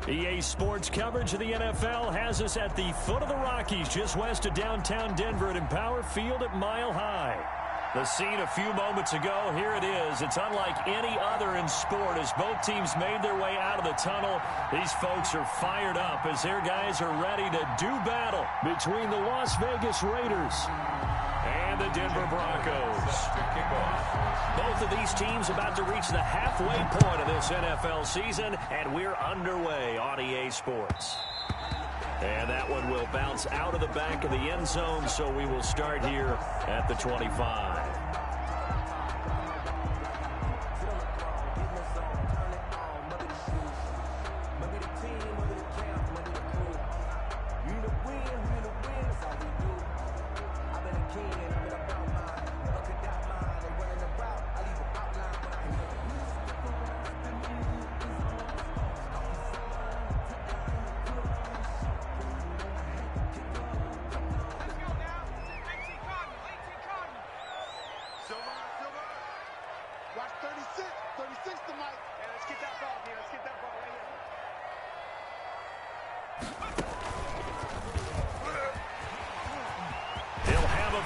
EA Sports coverage of the NFL has us at the foot of the Rockies, just west of downtown Denver at Empower Field at Mile High. The scene a few moments ago, here it is. It's unlike any other in sport as both teams made their way out of the tunnel. These folks are fired up as their guys are ready to do battle between the Las Vegas Raiders and the Denver Broncos. Both of these teams about to reach the halfway point of this NFL season, and we're underway on EA Sports. And that one will bounce out of the back of the end zone, so we will start here at the 25.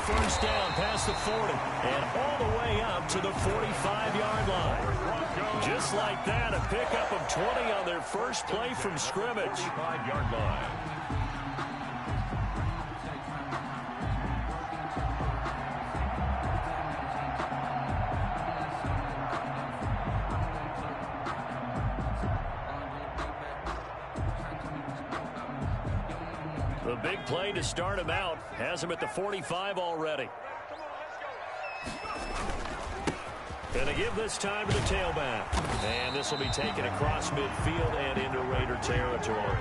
First down past the 40 and all the way up to the 45-yard line. Just like that, a pickup of 20 on their first play from scrimmage. 45-yard line. The big play to start him out has him at the 45 already. Going to give this time to the tailback. And this will be taken across midfield and into Raider territory.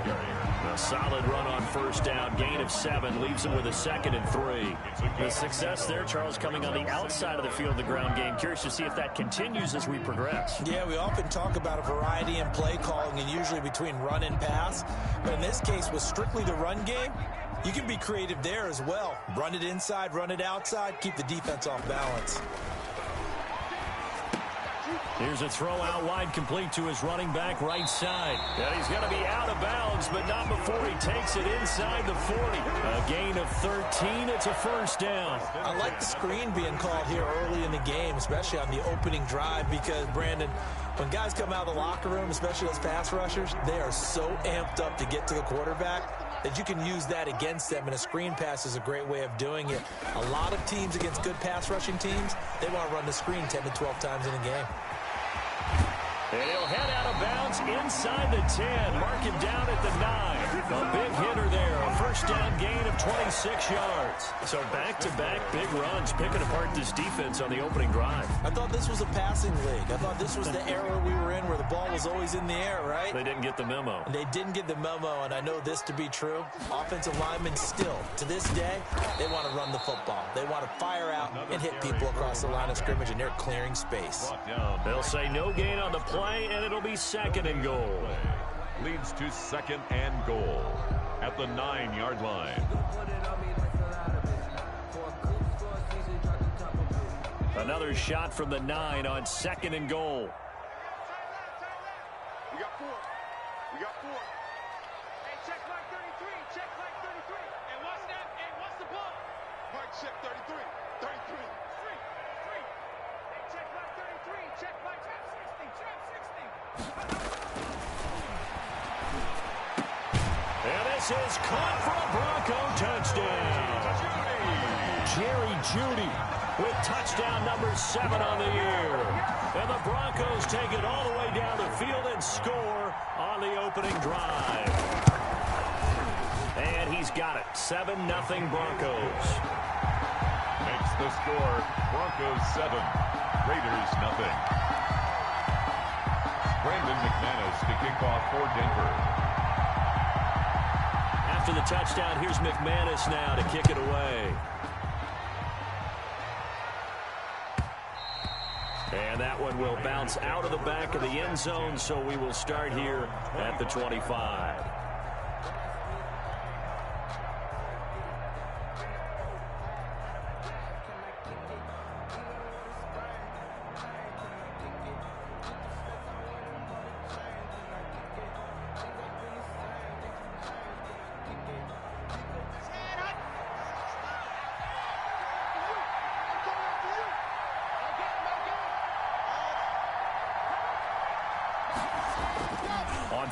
A solid run on first down. Gain of 7 leaves him with a 2nd and 3. The success there, Charles, coming on the outside of the field, the ground game. Curious to see if that continues as we progress. Yeah, we often talk about a variety in play calling and usually between run and pass. But in this case, with strictly the run game, you can be creative there as well. Run it inside, run it outside, keep the defense off balance. Here's a throw out wide, complete to his running back right side. And he's going to be out of bounds, but not before he takes it inside the 40. A gain of 13. It's a first down. I like the screen being called here early in the game, especially on the opening drive, because, Brandon, when guys come out of the locker room, especially those pass rushers, they are so amped up to get to the quarterback that you can use that against them, and a screen pass is a great way of doing it. A lot of teams against good pass rushing teams, they want to run the screen 10 to 12 times in a game. And he'll head out of bounds inside the 10. Mark him down at the 9. A big hitter there. A first down gain of 26 yards. So back-to-back big runs picking apart this defense on the opening drive. I thought this was a passing league. I thought this was the era we were in where the ball was always in the air, right? They didn't get the memo. They didn't get the memo, and I know this to be true. Offensive linemen still, to this day, they want to run the football. They want to fire out and hit people across the line of scrimmage, and they're clearing space. They'll say no gain on the play, and it'll be 2nd and goal. Leads to 2nd and goal at the 9-yard line. Another shot from the 9 on 2nd and goal. We got 4. We got 4. Hey, check mark 33. Check mark 33. And what's that? And what's the ball? Mark check 33. 33. 3. Hey, check mark 33. Check mark trap 60. Trap 60. And this is caught for a Bronco touchdown. Jerry Jeudy with touchdown number 7 on the year. And the Broncos take it all the way down the field and score on the opening drive. And he's got it. 7-0 Broncos. Makes the score Broncos 7, Raiders 0. Brandon McManus to kick off for Denver. After the touchdown, here's McManus now to kick it away. And that one will bounce out of the back of the end zone, so we will start here at the 25.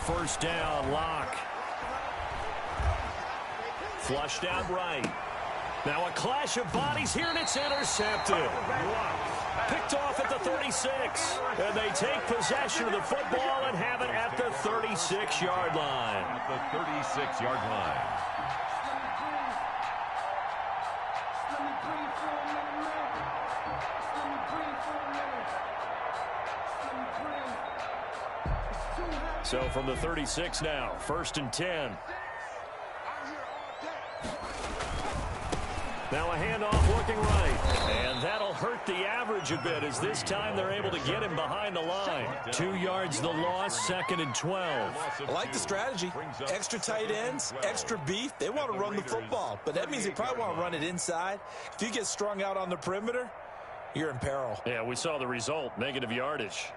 first down. Lock. Flushed out right. Now a clash of bodies here, and it's intercepted. Picked off at the 36. And they take possession of the football and have it at the 36-yard line. At the 36-yard line. So from the 36 now, 1st and 10. Now a handoff looking right. And that'll hurt the average a bit as this time they're able to get him behind the line. 2 yards the loss, 2nd and 12. I like the strategy. Extra tight ends, extra beef. They want to run the football, but that means they probably want to run it inside. If you get strung out on the perimeter, you're in peril. Yeah, we saw the result, negative yardage.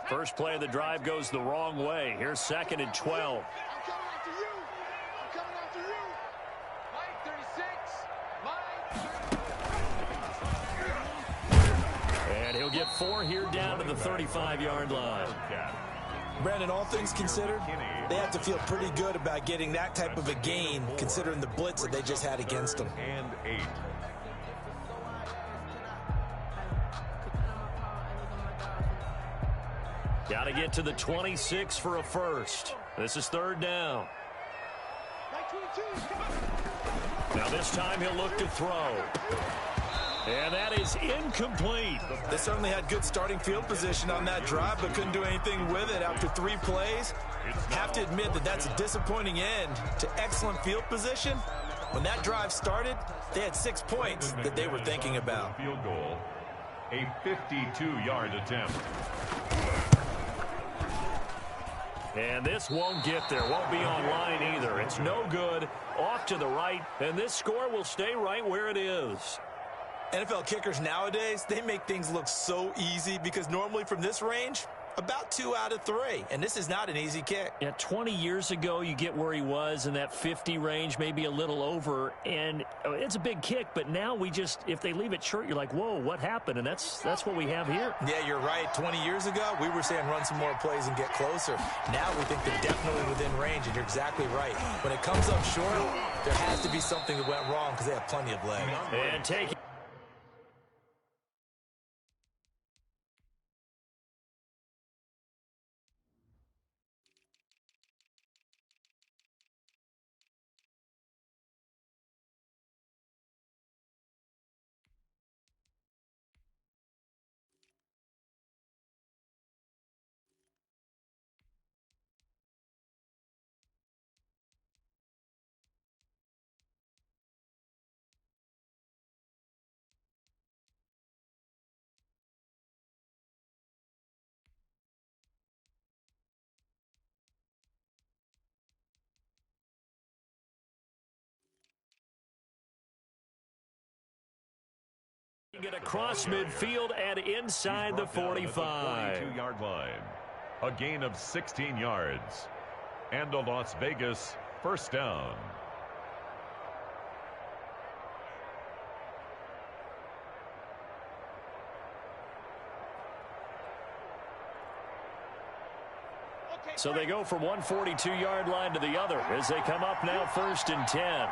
First play of the drive goes the wrong way. Here's 2nd and 12. I'm coming after you. I'm coming after you. Mike 36. Mike. And he'll get 4 here down to the 35-yard line. Brandon, all things considered, they have to feel pretty good about getting that type of a gain considering the blitz that they just had against them. And 8. Got to get to the 26 for a first. This is 3rd down. Now this time he'll look to throw. And that is incomplete. They certainly had good starting field position on that drive, but couldn't do anything with it after 3 plays. Have to admit that that's a disappointing end to excellent field position. When that drive started, they had 6 points that they were thinking about. Field goal, a 52-yard attempt. And this won't get there. Won't be online either. It's no good. Off to the right. And this score will stay right where it is. NFL kickers nowadays, they make things look so easy because normally from this range, about 2 out of 3. And this is not an easy kick. Yeah, 20 years ago, you get where he was in that 50 range, maybe a little over. And it's a big kick, but now we just, if they leave it short, you're like, whoa, what happened? And that's what we have here. Yeah, you're right. 20 years ago, we were saying run some more plays and get closer. Now we think they're definitely within range, and you're exactly right. When it comes up short, there has to be something that went wrong because they have plenty of leg. And take it. Get across midfield and inside the 45. 42-yard line. A gain of 16 yards. And a Las Vegas first down. So they go from one 42-yard line to the other as they come up now 1st and 10.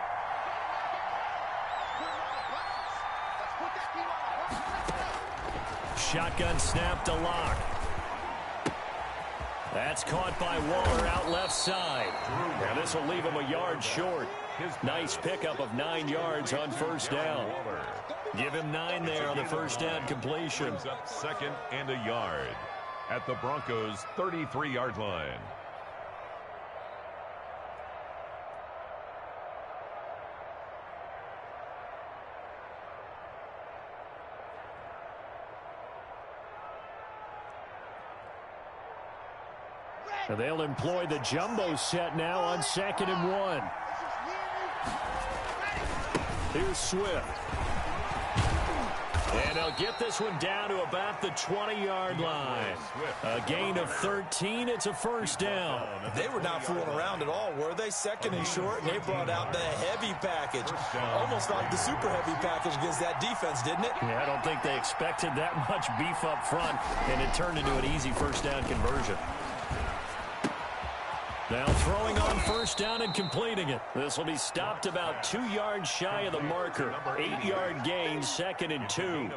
Shotgun snap to Lock. That's caught by Waller out left side. And this will leave him a yard short. Nice pickup of 9 yards on first down. Give him 9 there on the first down completion. Brings up 2nd and a yard at the Broncos' 33-yard line. And they'll employ the jumbo set now on 2nd and 1. Here's Swift. And they'll get this one down to about the 20-yard line. A gain of 13. It's a first down. They were not fooling around at all, were they? Second and short, and they brought out the heavy package. Almost like the super heavy package against that defense, didn't it? Yeah, I don't think they expected that much beef up front, and it turned into an easy first down conversion. Now throwing on first down and completing it. This will be stopped about 2 yards shy of the marker. 8-yard gain, 2nd and 2.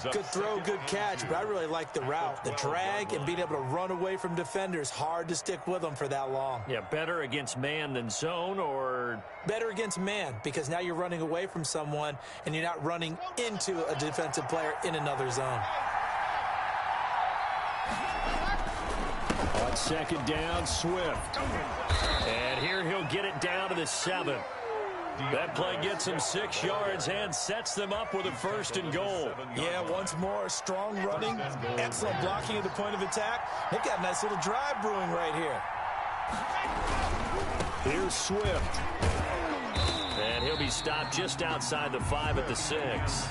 Good throw, good catch, but I really like the route. The drag and being able to run away from defenders. Hard to stick with them for that long. Yeah, better against man than zone, or? Better against man, because now you're running away from someone and you're not running into a defensive player in another zone. On second down, Swift. And here he'll get it down to the 7. That play gets him 6 yards and sets them up with a 1st and goal. Yeah, once more, strong running, excellent blocking at the point of attack. They've got a nice little drive brewing right here. Here's Swift. And he'll be stopped just outside the 5 at the 6.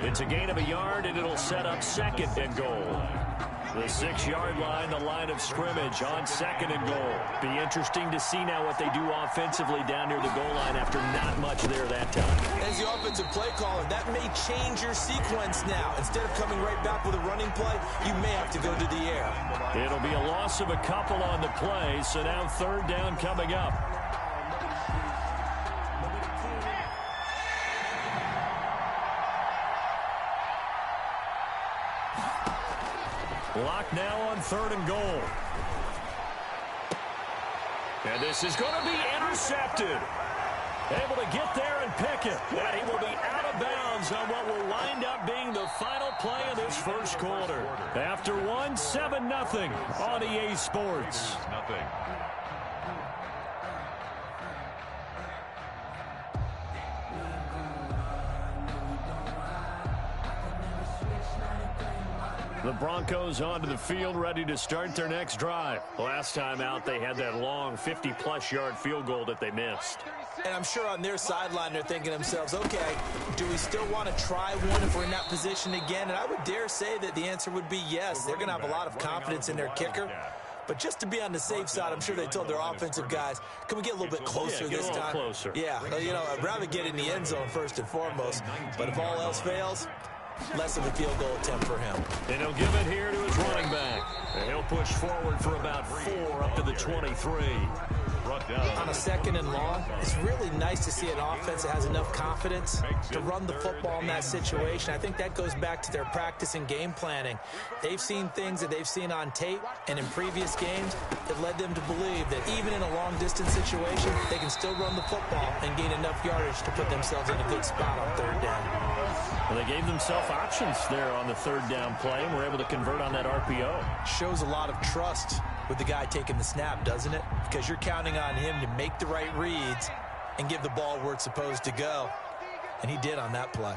It's a gain of a yard, and it'll set up 2nd and goal. The 6-yard line, the line of scrimmage on 2nd and goal. Be interesting to see now what they do offensively down near the goal line after not much there that time. As the offensive play caller, that may change your sequence now. Instead of coming right back with a running play, you may have to go to the air. It'll be a loss of a couple on the play, so now 3rd down coming up. Lock now on 3rd and goal. And this is going to be intercepted. Able to get there and pick it. And he will be out of bounds on what will wind up being the final play of this first quarter. After one, 7-0 on EA Sports. The Broncos onto the field, ready to start their next drive. Last time out, they had that long 50-plus yard field goal that they missed. And I'm sure on their sideline, they're thinking to themselves, okay, do we still want to try one if we're in that position again? And I would dare say that the answer would be yes. They're going to have a lot of confidence in their kicker. But just to be on the safe side, I'm sure they told their offensive guys, can we get a little bit closer this time? A little closer. Yeah, you know, I'd rather get in the end zone first and foremost. But if all else fails, less of a field goal attempt for him. And he'll give it here to his running back. And he'll push forward for about 4 up to the 23. On a 2nd and long, it's really nice to see an offense that has enough confidence to run the football in that situation. I think that goes back to their practice and game planning. They've seen things that they've seen on tape and in previous games that led them to believe that even in a long-distance situation, they can still run the football and gain enough yardage to put themselves in a good spot on 3rd down. Well, they gave themselves options there on the 3rd down play and were able to convert on that RPO. Shows a lot of trust with the guy taking the snap, doesn't it? Because you're counting on him to make the right reads and give the ball where it's supposed to go. And he did on that play.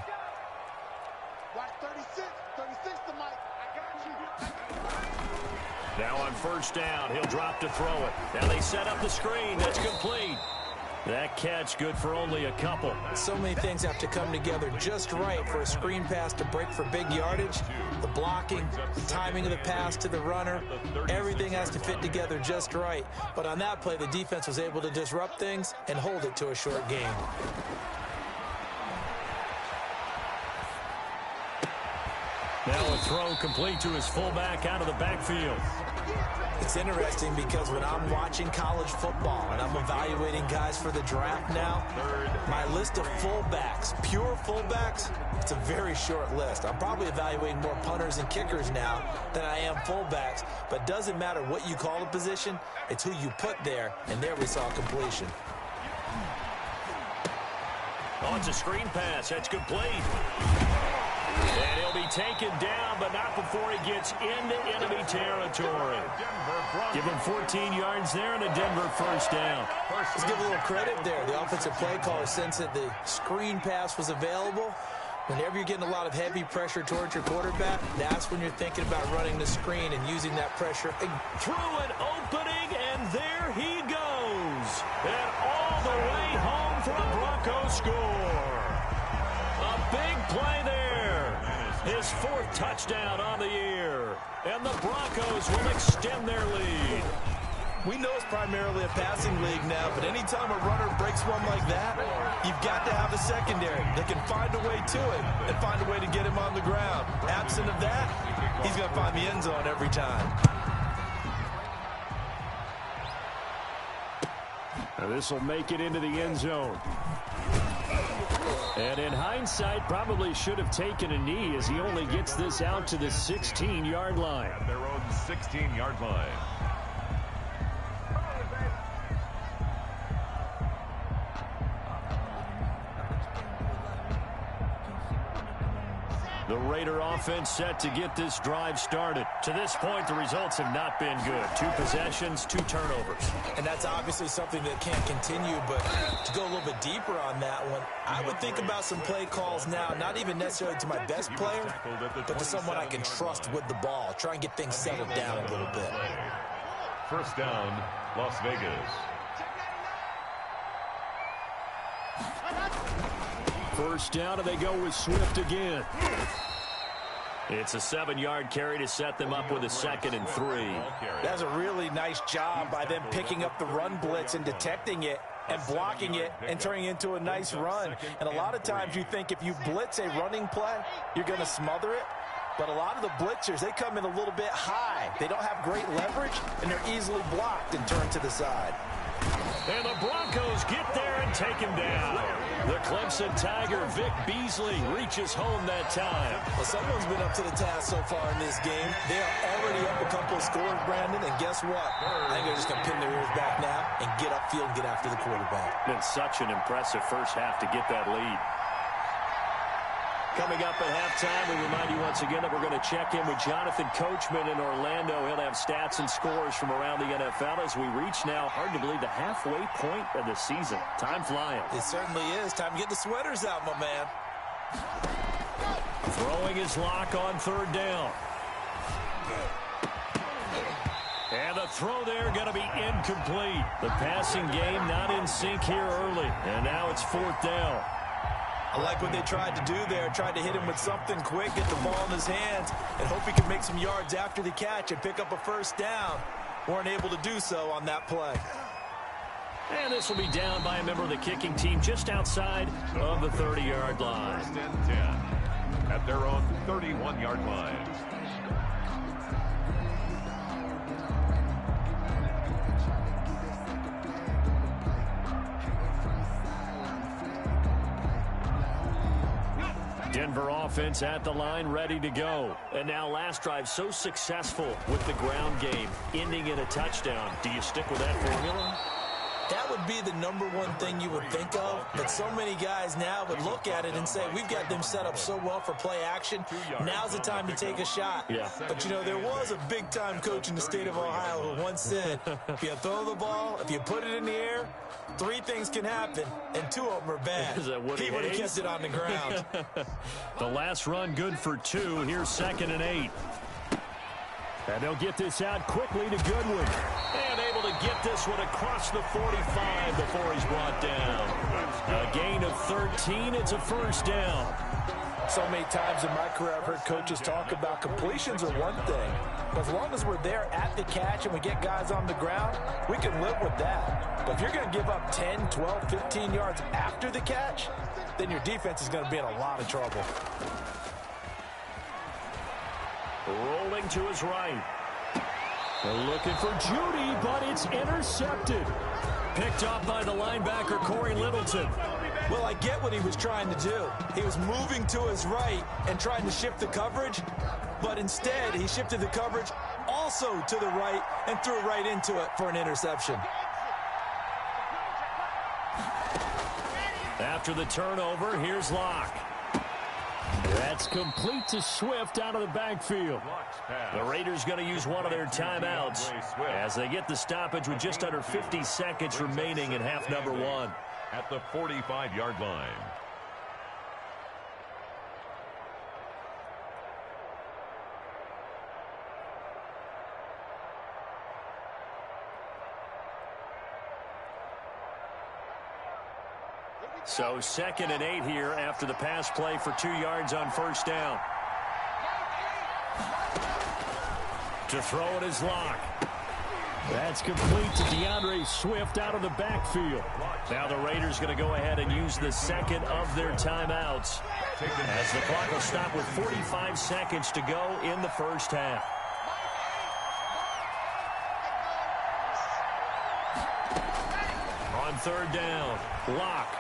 Watch 36 to Mike. I got you. Now on 1st down, he'll drop to throw it. Now they set up the screen. That's complete. That catch good for only a couple. So many things have to come together just right for a screen pass to break for big yardage. The blocking, the timing of the pass to the runner, everything has to fit together just right. But on that play, the defense was able to disrupt things and hold it to a short gain. Now a throw complete to his fullback out of the backfield. It's interesting because when I'm watching college football and I'm evaluating guys for the draft now, my list of fullbacks, pure fullbacks, it's a very short list. I'm probably evaluating more punters and kickers now than I am fullbacks, but it doesn't matter what you call the position, it's who you put there, and there we saw completion. Oh, it's a screen pass. That's complete. And he'll be taken down, but not before he gets into enemy territory. Give him 14 yards there and a Denver 1st down. Let's give a little credit there. The offensive play caller sensed that the screen pass was available. Whenever you're getting a lot of heavy pressure towards your quarterback, that's when you're thinking about running the screen and using that pressure. Through an opening, and there he goes. And all the way home for a Bronco score. A big play there. His 4th touchdown on the year. And the Broncos will extend their lead. We know it's primarily a passing league now, but anytime a runner breaks one like that, you've got to have a secondary that can find a way to it and find a way to get him on the ground. Absent of that, he's going to find the end zone every time. Now this will make it into the end zone. And in hindsight, probably should have taken a knee as he only gets this out to the 16-yard line. At their own 16-yard line. The Raider offense set to get this drive started. To this point, the results have not been good. 2 possessions, 2 turnovers. And that's obviously something that can't continue, but to go a little bit deeper on that one, I would think about some play calls now, not even necessarily to my best player, but to someone I can trust with the ball. Try and get things settled down a little bit. First down, Las Vegas. First down, and they go with Swift again. It's a 7-yard carry to set them up with a 2nd and 3. That's a really nice job by them picking up the run blitz and detecting it and blocking it and turning it into a nice run. And a lot of times you think if you blitz a running play, you're going to smother it. But a lot of the blitzers, they come in a little bit high. They don't have great leverage, and they're easily blocked and turned to the side. And the Broncos get there and take him down. The Clemson Tiger, Vic Beasley, reaches home that time. Well, someone's been up to the task so far in this game. They are already up a couple of scores, Brandon, and guess what? I think they're just going to pin their ears back now and get upfield and get after the quarterback. Been such an impressive first half to get that lead. Coming up at halftime, we remind you once again that we're going to check in with Jonathan Coachman in Orlando. He'll have stats and scores from around the NFL as we reach now, hard to believe, the halfway point of the season. Time flying. It certainly is. Time to get the sweaters out, my man. Throwing his lock on 3rd down. And the throw there going to be incomplete. The passing game not in sync here early. And now it's 4th down. I like what they tried to do there. Tried to hit him with something quick, get the ball in his hands, and hope he could make some yards after the catch and pick up a first down. Weren't able to do so on that play. And this will be down by a member of the kicking team just outside of the 30-yard line. 10 at their own 31-yard line. Denver offense at the line, ready to go. And now last drive so successful with the ground game, ending in a touchdown. Do you stick with that formula? That would be the number one thing you would think of, but so many guys now would look at it and say, we've got them set up so well for play action. Now's the time to take a shot. Yeah. But, you know, there was a big-time coach in the state of Ohio who once said, if you throw the ball, if you put it in the air, 3 things can happen, and 2 of them are bad. He would have kept it on the ground. The last run good for 2. Here's 2nd and 8. And they'll get this out quickly to Goodwin. And able to get this one across the 45 before he's brought down. A gain of 13. It's a first down. So many times in my career I've heard coaches talk about completions are one thing. But as long as we're there at the catch and we get guys on the ground, we can live with that. But if you're going to give up 10, 12, 15 yards after the catch, then your defense is going to be in a lot of trouble. Rolling to his right. They're looking for Judy, but it's intercepted. Picked up by the linebacker, Corey Littleton. Well, I get what he was trying to do. He was moving to his right and trying to shift the coverage, but instead he shifted the coverage also to the right and threw right into it for an interception. After the turnover, here's Locke. That's complete to Swift out of the backfield. The Raiders going to use one of their timeouts as they get the stoppage with just under 50 seconds remaining in half number 1. At the 45-yard line. So 2nd and 8 here after the pass play for 2 yards on first down. To throw it is Locke. That's complete to DeAndre Swift out of the backfield. Now the Raiders going to go ahead and use the second of their timeouts as the clock will stop with 45 seconds to go in the first half. On 3rd down, Locke.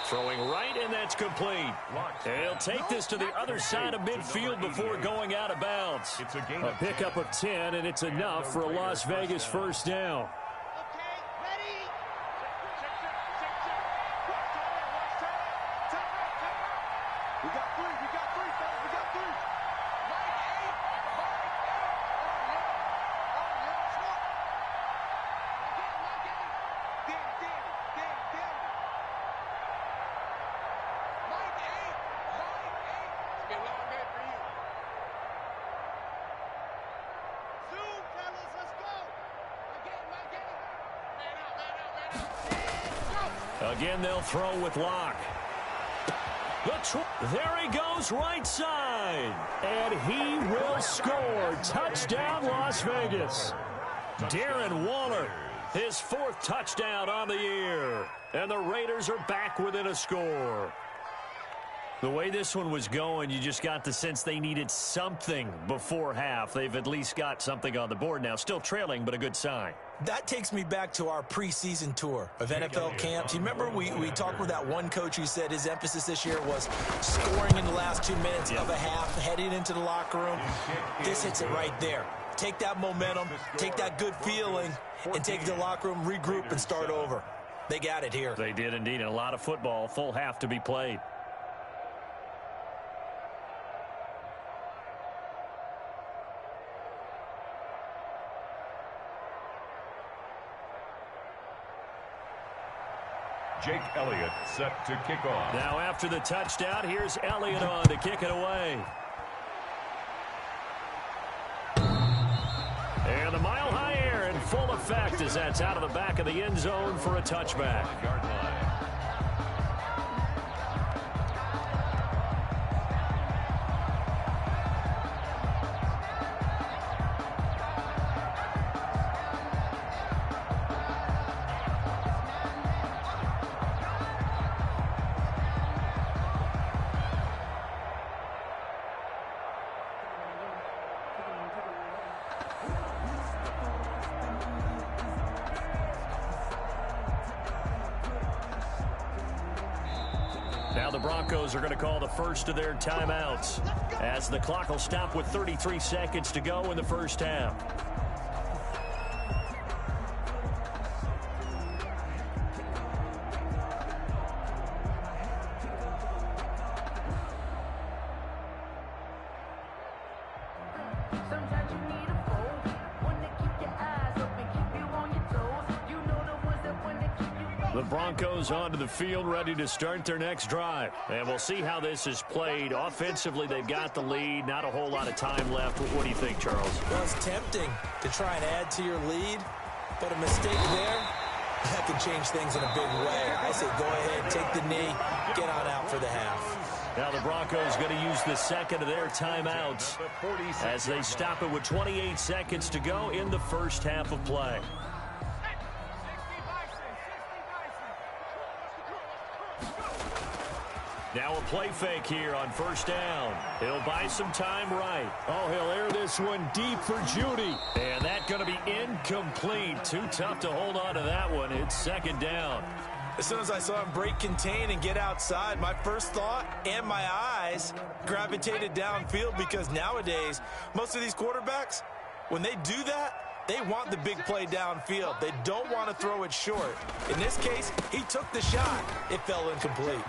Throwing right, and that's complete. He'll take this to the other side of midfield before going out of bounds. A pickup of 10, and it's enough for a Las Vegas first down. Again, they'll throw with Locke. There he goes, right side. And he will score. Touchdown, Las Vegas. Darren Waller, his 4th touchdown on the year. And the Raiders are back within a score. The way this one was going, you just got the sense they needed something before half. They've at least got something on the board now. Still trailing, but a good sign. That takes me back to our preseason tour of NFL camps. You remember we talked with that one coach who said his emphasis this year was scoring in the last 2 minutes of a half, heading into the locker room. This hits it right there. Take that momentum, take that good feeling, and take it to the locker room, regroup, and start over. They got it here. They did indeed, and a lot of football, full half to be played. Jake Elliott set to kick off. Now after the touchdown, here's Elliott on to kick it away. And the mile-high air in full effect as that's out of the back of the end zone for a touchback. Yard line. Now the Broncos are going to call the first of their timeouts as the clock will stop with 33 seconds to go in the first half. The Broncos onto the field, ready to start their next drive. And we'll see how this is played. Offensively, they've got the lead. Not a whole lot of time left. What do you think, Charles? Well, it's tempting to try and add to your lead, but a mistake there, that can change things in a big way. I say go ahead, take the knee, get on out for the half. Now the Broncos going to use the second of their timeouts as they stop it with 28 seconds to go in the first half of play. Now a play fake here on first down. He'll buy some time right. Oh, he'll air this one deep for Judy. And that's going to be incomplete. Too tough to hold on to that one. It's second down. As soon as I saw him break contain and get outside, my first thought and my eyes gravitated downfield, because nowadays, most of these quarterbacks, when they do that, they want the big play downfield. They don't want to throw it short. In this case, he took the shot. It fell incomplete.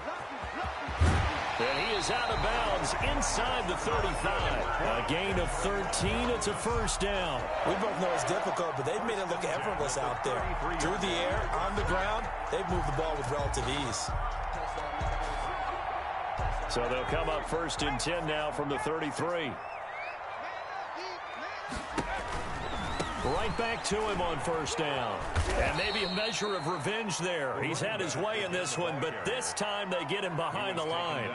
And he is out of bounds inside the 35. A gain of 13. It's a first down. We both know it's difficult, but they've made it look effortless out there. Through the air, on the ground, they've moved the ball with relative ease. So they'll come up first and 10 now from the 33. Right back to him on first down. And maybe a measure of revenge there. He's had his way in this one, but this time they get him behind the line.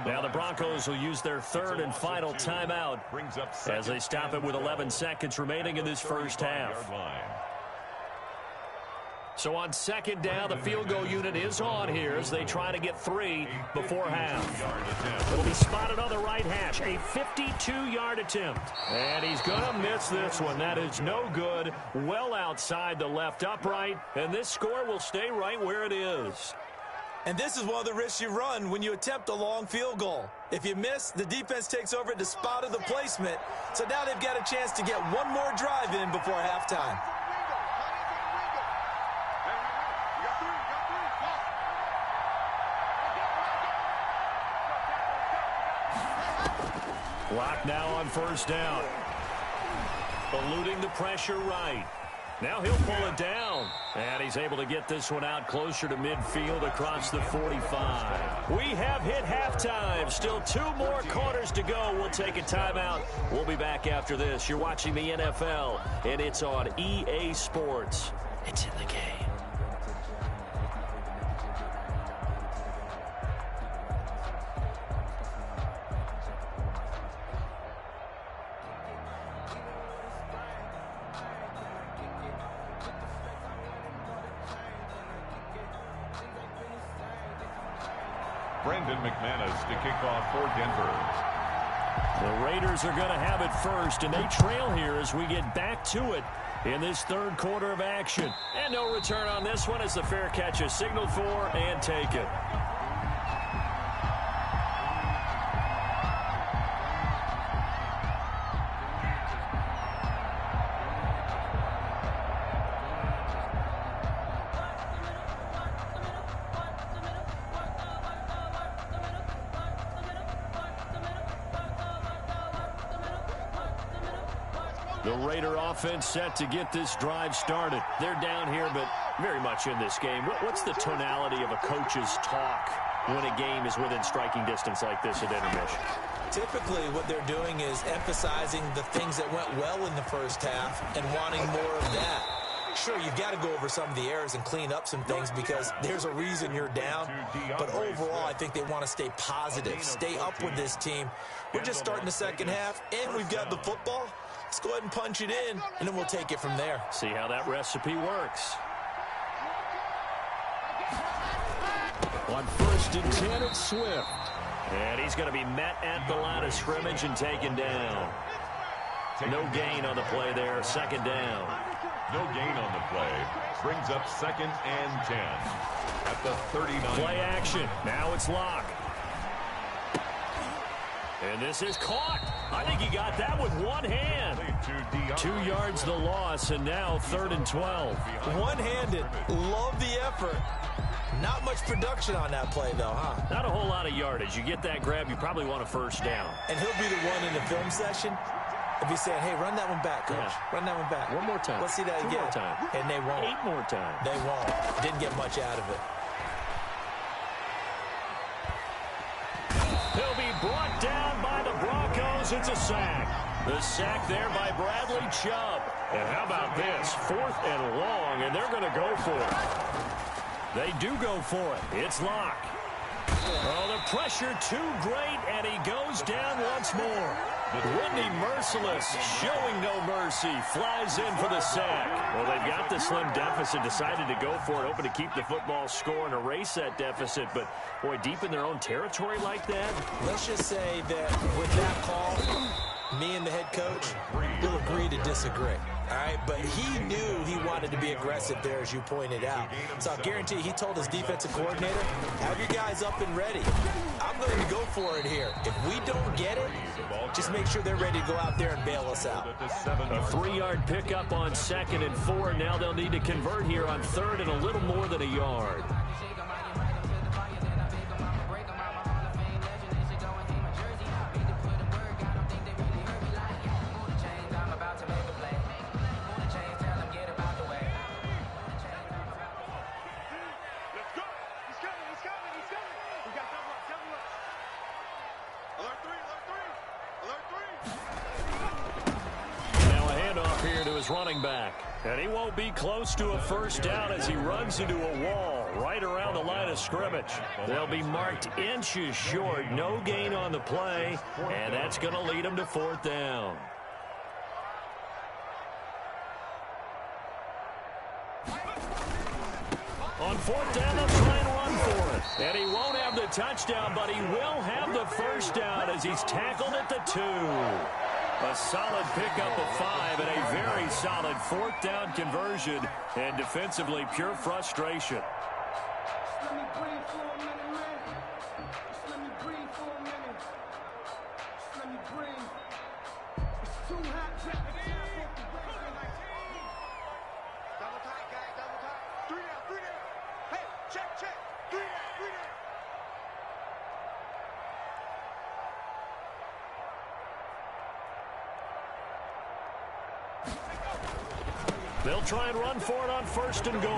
Now the Broncos will use their third and final timeout as they stop it with 11 seconds remaining in this first half. So on second down, the field goal unit is on here as they try to get 3 before half. It'll be spotted on the right hash, a 52-yard attempt. And he's going to miss this one. That is no good, well outside the left upright, and this score will stay right where it is. And this is one of the risks you run when you attempt a long field goal. If you miss, the defense takes over at the spot of the placement. So now they've got a chance to get one more drive in before halftime. Clock now on first down. Eluding the pressure right. Now he'll pull it down. And he's able to get this one out closer to midfield across the 45. We have hit halftime. Still 2 more quarters to go. We'll take a timeout. We'll be back after this. You're watching the NFL, and it's on EA Sports. It's in the game. Brendan McManus to kick off for Denver. The Raiders are going to have it first, and they trail here as we get back to it in this third quarter of action. And no return on this one as the fair catch is signaled for and taken. The Raider offense set to get this drive started. They're down here, but very much in this game. What's the tonality of a coach's talk when a game is within striking distance like this at intermission? Typically, what they're doing is emphasizing the things that went well in the first half and wanting more of that. Sure, you've got to go over some of the errors and clean up some things because there's a reason you're down. But overall, I think they want to stay positive, stay up with this team. We're just starting the second half, and we've got the football. Let's go ahead and punch it in, and then we'll take it from there. See how that recipe works. On first and 10, it's Swift. And he's going to be met at the line of scrimmage and taken down. No gain on the play there, second down. No gain on the play. Brings up second and 10 at the 39. Play action. Now it's Locke. And this is caught. I think he got that with one hand. 2 yards the loss, and now third and 12. One-handed. Love the effort. Not much production on that play, though, huh? Not a whole lot of yardage. You get that grab, you probably want a first down. And he'll be the one in the film session. If he's saying, hey, run that one back, coach. Yeah. Run that one back. One more time. Let's see that 2 again. more time. And they won't. 8 more times. They won't. Didn't get much out of it. He'll be brought down by the Broncos. It's a sack. The sack there by Bradley Chubb. And how about this? 4th and long, and they're going to go for it. They do go for it. It's Locke. Oh, the pressure too great, and he goes down once more. Whitney Merciless, showing no mercy, flies in for the sack. Well, they've got the slim deficit, decided to go for it, hoping to keep the football score and erase that deficit. But, boy, deep in their own territory like that. Let's just say that with that call, me and the head coach will agree to disagree. All right, but he knew he wanted to be aggressive there, as you pointed out. So I guarantee he told his defensive coordinator, have your guys up and ready. I'm going to go for it here. If we don't get it, just make sure they're ready to go out there and bail us out. A 3-yard pickup on 2nd and 4. Now they'll need to convert here on 3rd and a little more than a yard. Now a handoff here to his running back. And he won't be close to a first down as he runs into a wall right around the line of scrimmage. They'll be marked inches short. No gain on the play, and that's going to lead him to fourth down. On fourth down, they'll try and run for it. And he won't have the touchdown, but he will have the first down as he's tackled at the 2. A solid pickup of 5 and a very solid fourth down conversion. And defensively, pure frustration. Let me breathe for a minute, man. Just let me breathe for a minute. Just let me breathe. It's too hot, Jack. Double tight, guys, double tight. 3 down, 3 down. Hey, check, check. 3 down, 3 down. They'll try and run for it on first and goal.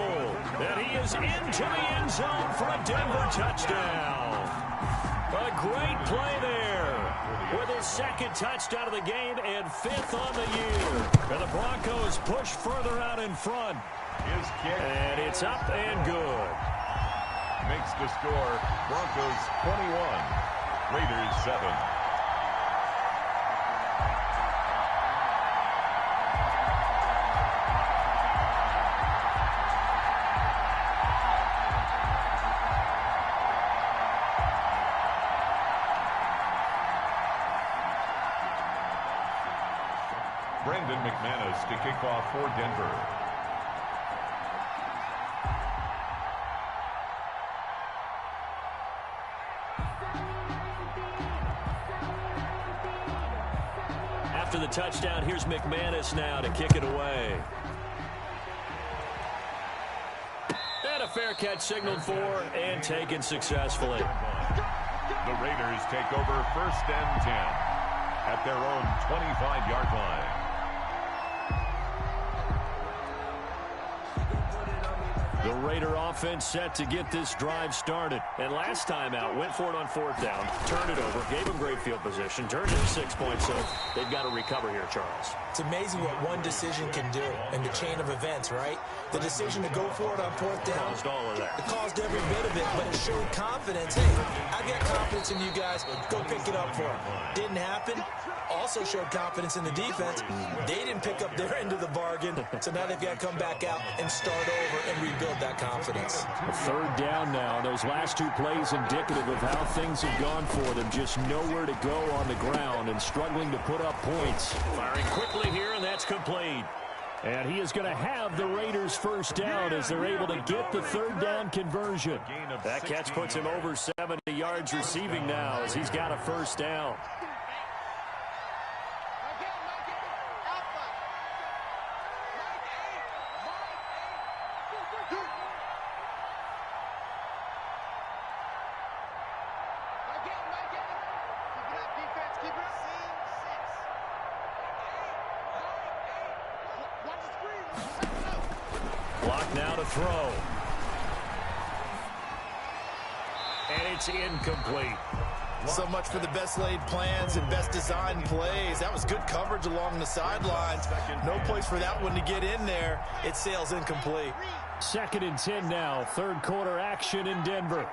And he is into the end zone for a Denver touchdown. A great play there with his second touchdown of the game and 5th on the year. And the Broncos push further out in front. His kick. And it's up and good. Makes the score Broncos 21, Raiders 7. Brandon McManus to kick off for Denver. After the touchdown, here's McManus now to kick it away. And a fair catch signaled for and taken successfully. The Raiders take over first and 10 at their own 25-yard line. The Raider offense set to get this drive started. And last time out, went for it on fourth down, turned it over, gave them great field position, turned it 6 points, so they've got to recover here, Charles. It's amazing what one decision can do in the chain of events, right? The decision to go for it on fourth down. Caused all of that. It caused every bit of it, but it showed confidence. Hey, I got confidence in you guys. Go pick it up for them. Didn't happen. Also showed confidence in the defense. They didn't pick up their end of the bargain, so now they've got to come back out and start over and rebuild that confidence. Third down now. Those last 2 plays indicative of how things have gone for them. Just nowhere to go on the ground and struggling to put up points. Firing quickly here, and that's complete. And he is going to have the Raiders first down as they're able to get the third down conversion. That catch puts him over 70 yards receiving now as he's got a first down. Block now to throw. And it's incomplete. So much for the best laid plans and best designed plays. That was good coverage along the sidelines. No place for that one to get in there. It sails incomplete. 2nd and 10 now. Third quarter action in Denver.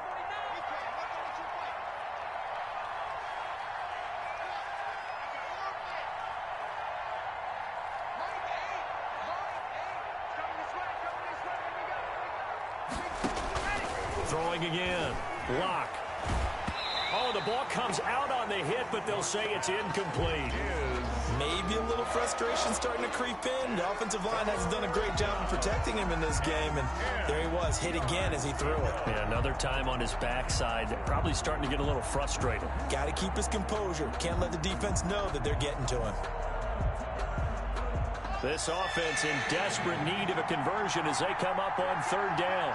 Throwing again. Lock. Oh, the ball comes out on the hit, but they'll say it's incomplete. Maybe a little frustration starting to creep in. The offensive line hasn't done a great job of protecting him in this game, and there he was, hit again as he threw it. Yeah, another time on his backside, probably starting to get a little frustrated. Got to keep his composure. Can't let the defense know that they're getting to him. This offense in desperate need of a conversion as they come up on third down.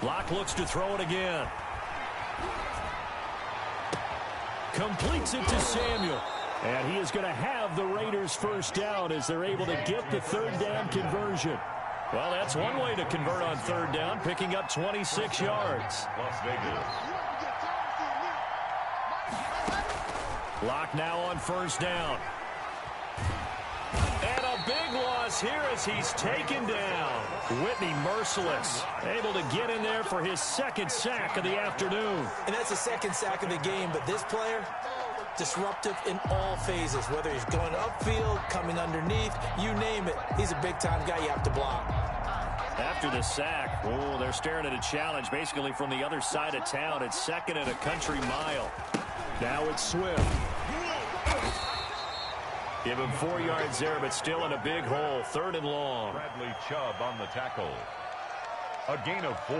Locke looks to throw it again. Completes it to Samuel. And he is going to have the Raiders first down as they're able to get the third down conversion. Well, that's one way to convert on third down, picking up 26 yards. Las Vegas. Lock now on first down. And a big loss here as he's taken down. Whitney merciless, able to get in there for his second sack of the afternoon. And that's the second sack of the game, but this player, disruptive in all phases, whether he's going upfield, coming underneath, you name it. He's a big-time guy you have to block. After the sack, oh, they're staring at a challenge basically from the other side of town. It's second and a country mile. Now it's Swift. Give him 4 yards there, but still in a big hole. Third and long. Bradley Chubb on the tackle. A gain of 4.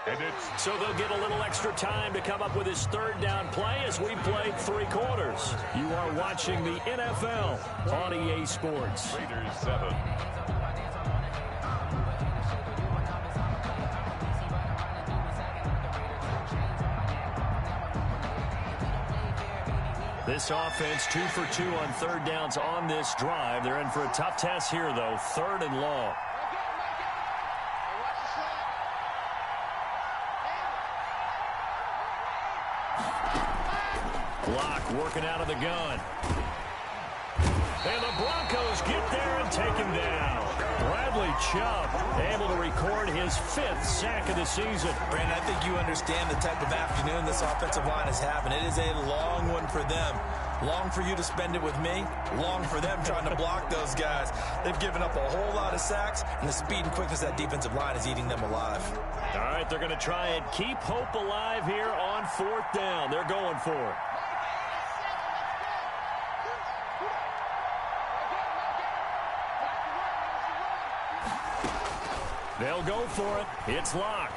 And it's... So they'll get a little extra time to come up with his third down play as we played 3 quarters. You are watching the NFL on EA Sports. Raiders 7. This offense 2 for 2 on third downs on this drive. They're in for a tough test here, though. Third and long. Block working out of the gun. And the Broncos get there and take him down. Bradley Chubb able to record his 5th sack of the season. Brandon, I think you understand the type of afternoon this offensive line is having. It is a long one for them. Long for you to spend it with me. Long for them trying to block those guys. They've given up a whole lot of sacks, and the speed and quickness of that defensive line is eating them alive. All right, they're going to try and keep hope alive here on 4th down. They're going for it. They'll go for it. It's Locke.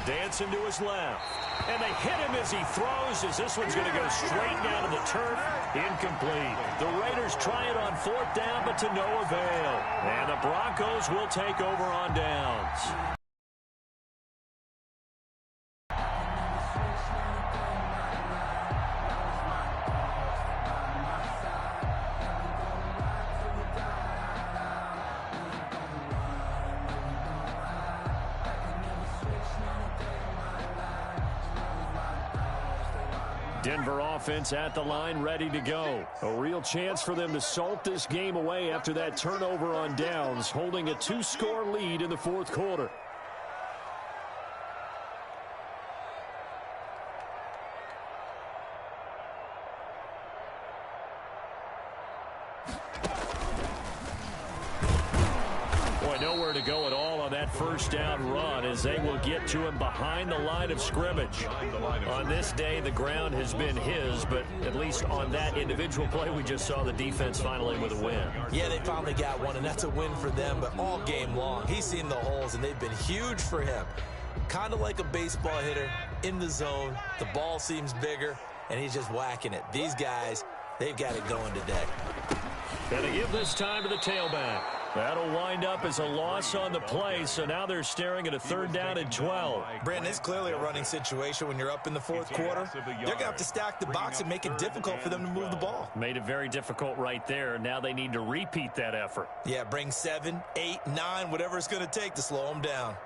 Dancing to his left. And they hit him as he throws, as this one's going to go straight down to the turf. Incomplete. The Raiders try it on 4th down, but to no avail. And the Broncos will take over on downs. Denver offense at the line, ready to go. A real chance for them to salt this game away after that turnover on downs, holding a 2-score lead in the 4th quarter. Nowhere to go at all on that first down run as they will get to him behind the line of scrimmage. On this day, the ground has been his, but at least on that individual play, we just saw the defense finally with a win. Yeah, they finally got one, and that's a win for them, but all game long, he's seen the holes, and they've been huge for him. Kind of like a baseball hitter in the zone. The ball seems bigger, and he's just whacking it. These guys, they've got it going today. And they give this time to the tailback. That'll wind up as a loss on the play, so now they're staring at a 3rd down and 12. Brandon, it's clearly a running situation when you're up in the 4th quarter. They're going to have to stack the box and make it difficult for them to move the ball. Made it very difficult right there. Now they need to repeat that effort. Yeah, bring 7, 8, 9, whatever it's going to take to slow them down.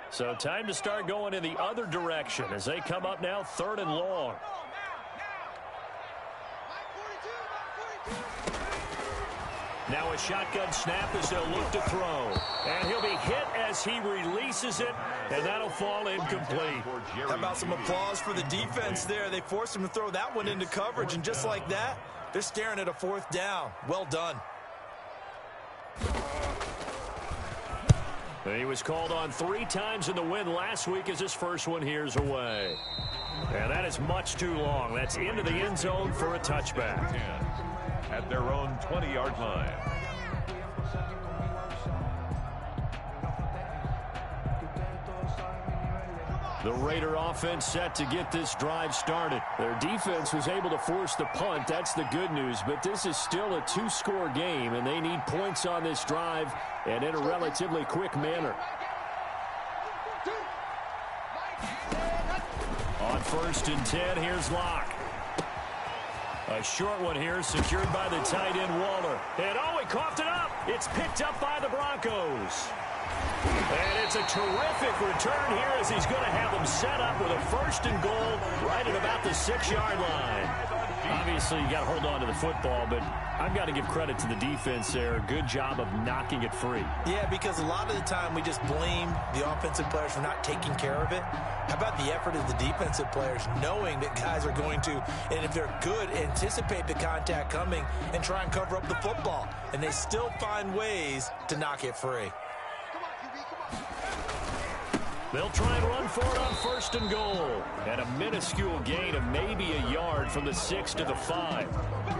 So time to start going in the other direction as they come up now 3rd and long. Now a shotgun snap as they'll look to throw. And he'll be hit as he releases it, and that'll fall incomplete. How about some applause for the defense there? They forced him to throw that one into coverage, and just like that, they're staring at a 4th down. Well done. He was called on 3 times in the win last week as his first one here's away. And that is much too long. That's into the end zone for a touchback. At their own 20-yard line. The Raider offense set to get this drive started. Their defense was able to force the punt. That's the good news. But this is still a two-score game, and they need points on this drive and in a relatively quick manner. On 1st and 10, here's Locke. A short one here, secured by the tight end, Waller. And, oh, he coughed it up. It's picked up by the Broncos. And it's a terrific return here as he's going to have them set up with a 1st and goal right at about the 6-yard line. Obviously, you got to hold on to the football, but I've got to give credit to the defense there. Good job of knocking it free. Yeah, because a lot of the time we just blame the offensive players for not taking care of it. How about the effort of the defensive players knowing that guys are going to, and if they're good, anticipate the contact coming and try and cover up the football. And they still find ways to knock it free. They'll try and run for it on 1st and goal. And a minuscule gain of maybe a yard from the 6 to the 5.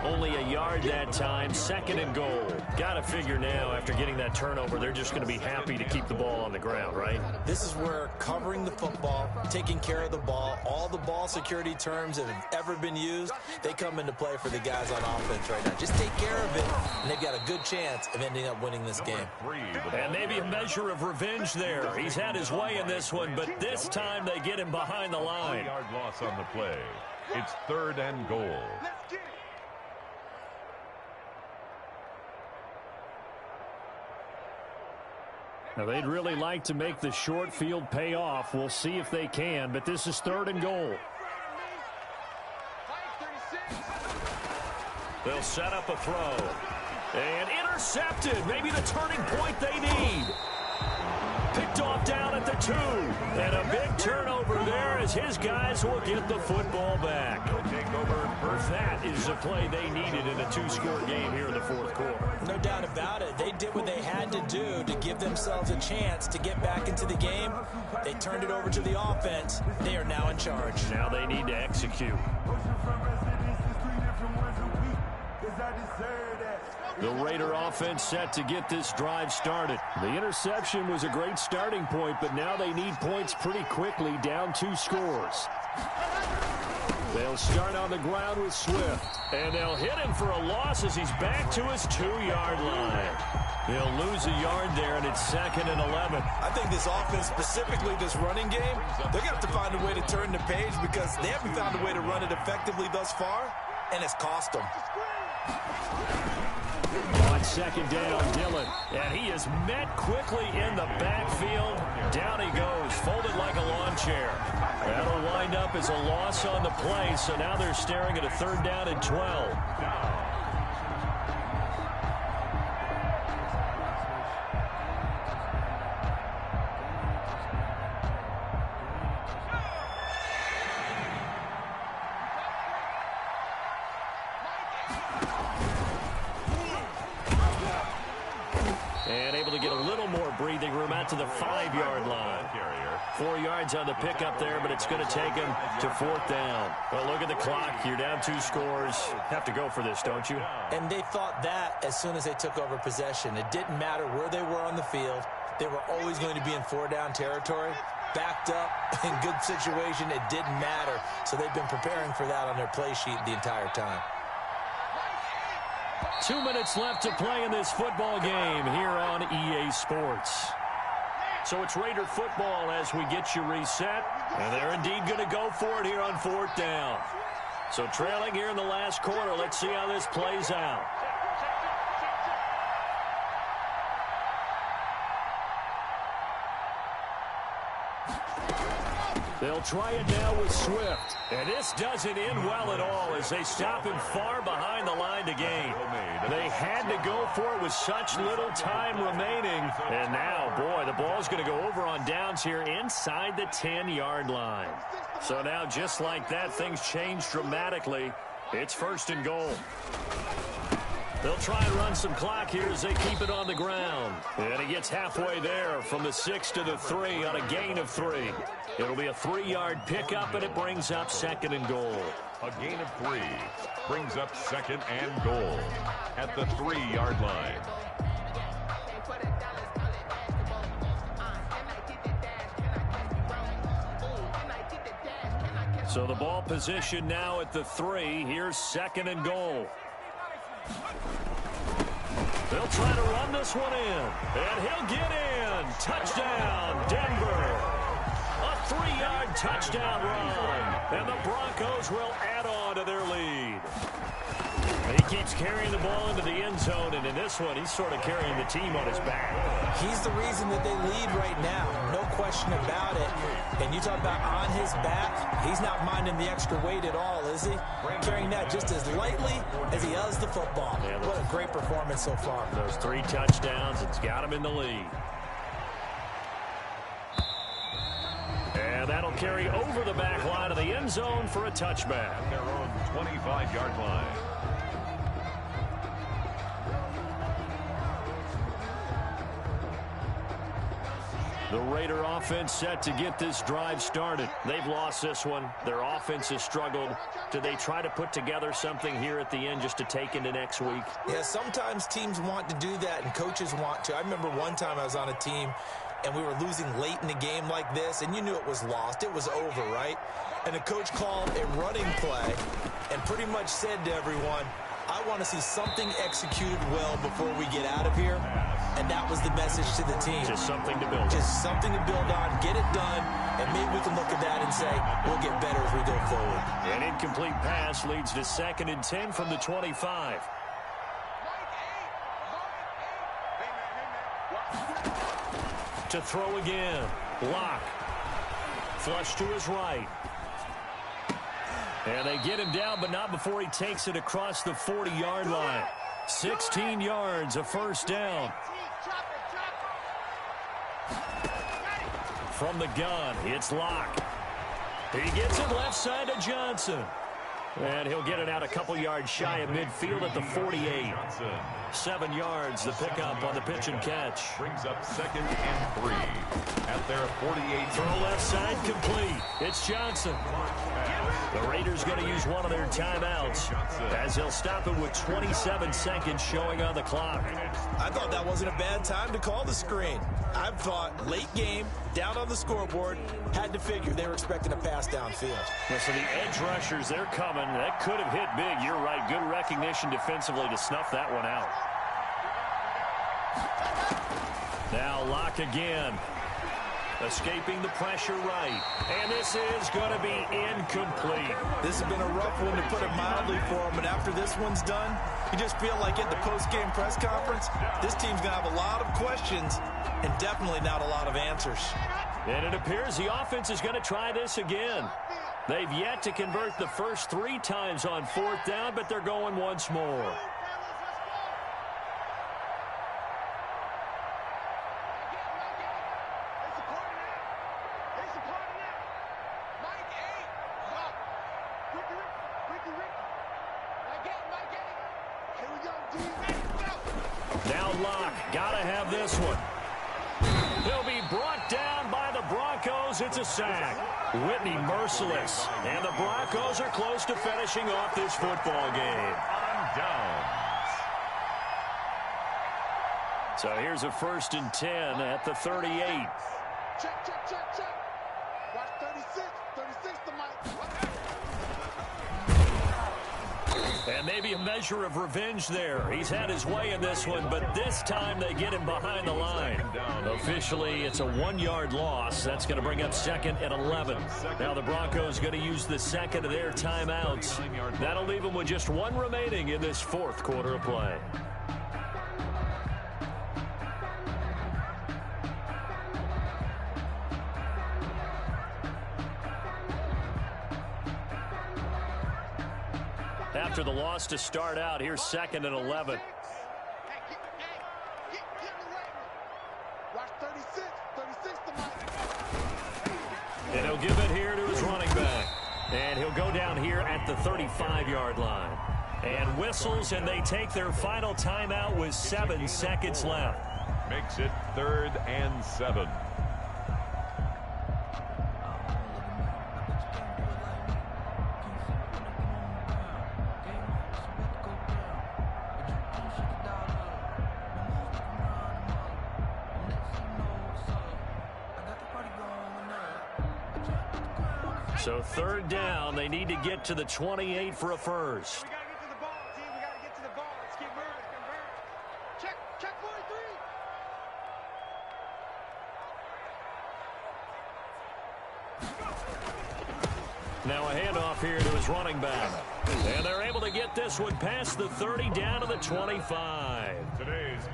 Only a yard that time, 2nd and goal. Got to figure now, after getting that turnover, they're just going to be happy to keep the ball on the ground, right? This is where covering the football, taking care of the ball, all the ball security terms that have ever been used, they come into play for the guys on offense right now. Just take care of it, and they've got a good chance of ending up winning this game. And maybe a measure of revenge there. He's had his way in this one, but this time they get him behind the line. 3-yard loss on the play. It's 3rd and goal. Now, they'd really like to make the short field pay off. We'll see if they can, but this is 3rd and goal. They'll set up a throw. And intercepted. Maybe the turning point they need. Picked off down at the 2. And a big turnover there as his guys will get the football back. That is a play they needed in a 2-score game here in the 4th quarter. No doubt about it. They did what they had to do to give themselves a chance to get back into the game. They turned it over to the offense. They are now in charge. Now they need to execute. The Raider offense set to get this drive started. The interception was a great starting point, but now they need points pretty quickly, down 2 scores. They'll start on the ground with Swift, and they'll hit him for a loss as he's back to his 2-yard line. They'll lose a yard there, and it's 2nd and 11. I think this offense, specifically this running game, they're going to have to find a way to turn the page because they haven't found a way to run it effectively thus far, and it's cost them. On 2nd down, Dillon, and he is met quickly in the backfield. Down he goes, folded like a lawn chair. That'll wind up as a loss on the play, so now they're staring at a 3rd down and 12. And able to get a little more breathing room out to the 5-yard line. 4 yards on the pickup there, but it's going to take him to 4th down. Well, look at the clock. You're down 2 scores. Have to go for this, don't you? And they thought that as soon as they took over possession. It didn't matter where they were on the field. They were always going to be in 4-down territory. Backed up, in good situation, it didn't matter. So they've been preparing for that on their play sheet the entire time. 2 minutes left to play in this football game here on EA Sports. So it's Raider football as we get you reset. And they're indeed going to go for it here on 4th down. So trailing here in the last quarter. Let's see how this plays out. They'll try it now with Swift. And this doesn't end well at all as they stop him far behind the line to gain. They had to go for it with such little time remaining. And now, boy, the ball's going to go over on downs here inside the 10-yard line. So now, just like that, things change dramatically. It's 1st and goal. They'll try and run some clock here as they keep it on the ground. And he gets halfway there from the 6 to the 3 on a gain of 3. It'll be a 3-yard pickup, and it brings up 2nd and goal. A gain of 3 brings up 2nd and goal at the 3-yard line. So the ball position now at the 3. Here's 2nd and goal. They'll try to run this one in, and he'll get in. Touchdown, Denver. A 3-yard touchdown run, and the Broncos will add on to their lead. He keeps carrying the ball into the end zone, and in this one, he's sort of carrying the team on his back. He's the reason that they lead right now, no question about it. And you talk about on his back, he's not minding the extra weight at all, is he? Carrying that just as lightly as he does the football. Yeah, what a great performance so far. Those 3 touchdowns, it's got him in the lead. And that'll carry over the back line of the end zone for a touchback. Their own 25-yard line. The Raider offense set to get this drive started. They've lost this one. Their offense has struggled. Do they try to put together something here at the end just to take into next week? Yeah, sometimes teams want to do that and coaches want to. I remember one time I was on a team and we were losing late in a game like this, and you knew it was lost. It was over, right? And the coach called a running play and pretty much said to everyone, I want to see something executed well before we get out of here. And that was the message to the team. Just something to build on. Just something to build on, get it done, and maybe we can look at that and say, we'll get better as we go forward. An incomplete pass leads to 2nd and 10 from the 25. To throw again. Lock. Flush to his right. And they get him down, but not before he takes it across the 40-yard line. 16 yards, a first down. From the gun, it's Lock. He gets it left side to Johnson. And he'll get it out a couple yards shy of midfield at the 48. 7 yards, the pickup on the pitch and catch. Brings up 2nd and 3 at their 48. Throw left side complete. It's Johnson. The Raiders going to use one of their timeouts as they'll stop it with 27 seconds showing on the clock. I thought that wasn't a bad time to call the screen. I thought late game, down on the scoreboard, had to figure they were expecting a pass downfield. Well, so the edge rushers, they're coming. That could have hit big. You're right. Good recognition defensively to snuff that one out. Now Lock again. Escaping the pressure right. And this is going to be incomplete. This has been a rough one, to put it mildly, for him. But after this one's done, you just feel like at the post-game press conference, this team's going to have a lot of questions and definitely not a lot of answers. And it appears the offense is going to try this again. They've yet to convert the first 3 times on 4th down, but they're going once more. Now Lock, gotta have this one. He'll be brought down by the Broncos. It's a sack. Whitney merciless. And the Broncos are close to finishing off this football game. On downs. So here's a 1st and 10 at the 38. Check, check, check, check. Watch 36. 36 to Mike. And maybe a measure of revenge there. He's had his way in this one, but this time they get him behind the line. Officially, it's a 1-yard loss. That's going to bring up 2nd and 11. Now the Broncos going to use the 2nd of their timeouts. That'll leave them with just 1 remaining in this 4th quarter of play. After the loss to start out, here's 2nd and 11. And he'll give it here to his running back. And he'll go down here at the 35-yard line. And whistles, and they take their final timeout with 7 seconds left. Makes it 3rd and 7. So third down, they need to get to the 28 for a first. We got to get to the ball, team. We got to get to the ball. Let's keep moving. Check 43. Now a handoff here to his running back. And they're able to get this one past the 30 down to the 25.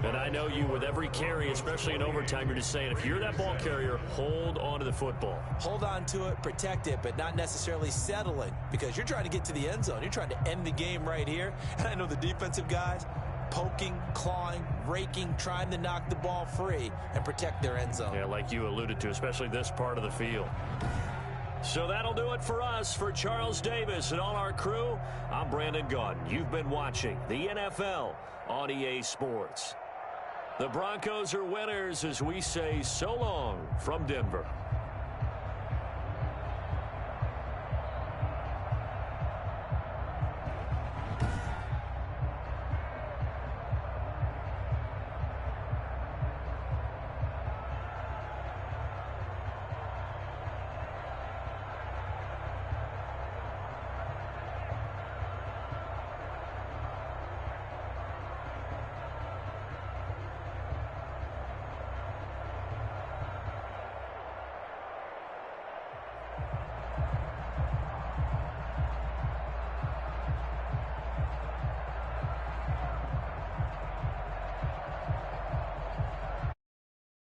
And I know you, with every carry, especially in overtime, you're just saying, if you're that ball carrier, hold on to the football. Hold on to it, protect it, but not necessarily settle it, because you're trying to get to the end zone. You're trying to end the game right here. And I know the defensive guys poking, clawing, raking, trying to knock the ball free and protect their end zone. Yeah, like you alluded to, especially this part of the field. So that'll do it for us. For Charles Davis and all our crew, I'm Brandon Gaudin. You've been watching the NFL on EA Sports. The Broncos are winners as we say so long from Denver.